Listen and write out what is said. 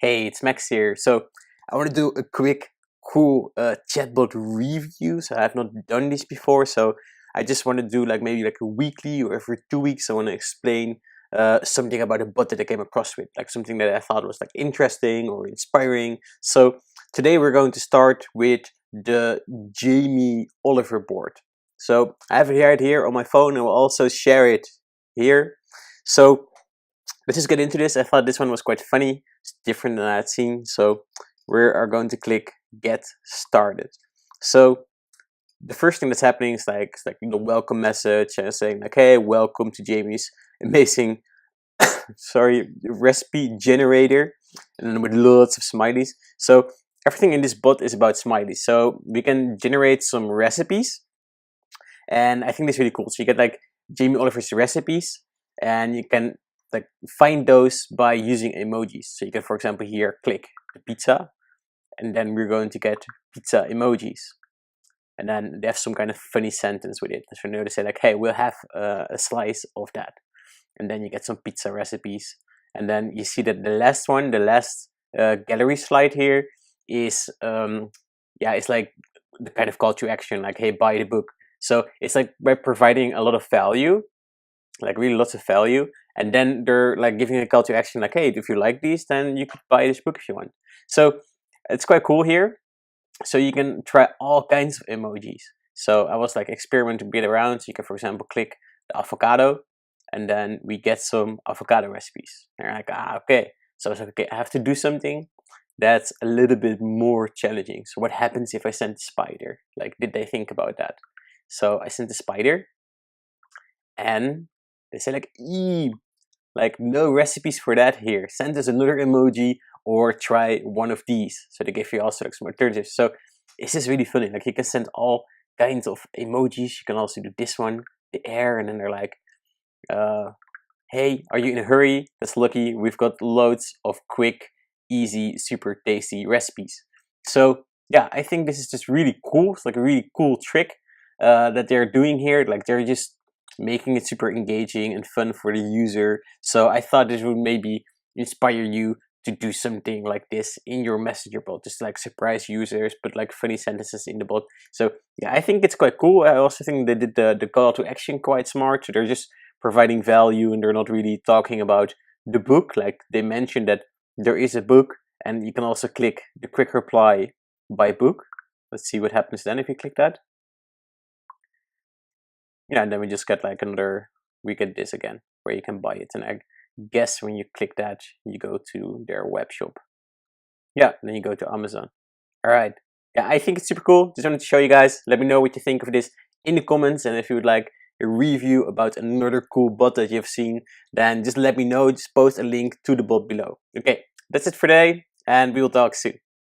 Hey, it's Max here. So I want to do a quick, cool chatbot review. So I have not done this before. So I just want to do maybe a weekly or every 2 weeks. I want to explain something about a bot that I came across with, like something that I thought was interesting or inspiring. So today we're going to start with the Jamie Oliver board. So I have it right here on my phone, and we'll also share it here. So let's just get into this. I thought this one was quite funny. It's different than I had seen. So we are going to click get started. So the first thing that's happening is the welcome message and saying hey, welcome to Jamie's amazing recipe generator, and then with lots of smileys. So everything in this bot is about smileys. So we can generate some recipes, and I think this is really cool. So you get Jamie Oliver's recipes, and you can find those by using emojis. So you can, for example, here click the pizza, and then we're going to get pizza emojis, and then they have some kind of funny sentence with it. So they say hey, we'll have a slice of that, and then you get some pizza recipes. And then you see that the last gallery slide here is it's like the kind of call to action, hey, buy the book. So it's by providing a lot of value, really lots of value, and then they're giving a call to action hey, if you like these, then you could buy this book if you want. So it's quite cool here. So you can try all kinds of emojis. So I was experimenting a bit around. So you can, for example, click the avocado, and then we get some avocado recipes. And you're okay. So I was okay, I have to do something that's a little bit more challenging. So what happens if I send a spider? Did they think about that? So I sent a spider, and they say no recipes for that here. Send us another emoji or try one of these. So they give you also some alternatives. So this is really funny. You can send all kinds of emojis. You can also do this one, the air, and then they're hey, are you in a hurry? That's lucky. We've got loads of quick, easy, super tasty recipes. So yeah, I think this is just really cool. It's a really cool trick that they're doing here. They're just making it super engaging and fun for the user. So I thought this would maybe inspire you to do something like this in your messenger bot, just surprise users, put funny sentences in the bot. So yeah, I think it's quite cool. I also think they did the call to action quite smart. So they're just providing value, and they're not really talking about the book. They mentioned that there is a book, and you can also click the quick reply by book. Let's see what happens then if you click that. Yeah, and then we just get we get this again, where you can buy it. And I guess when you click that, you go to their web shop. Yeah, and then you go to Amazon. All right. Yeah, I think it's super cool. Just wanted to show you guys. Let me know what you think of this in the comments. And if you would like a review about another cool bot that you've seen, then just let me know. Just post a link to the bot below. Okay, that's it for today, and we will talk soon.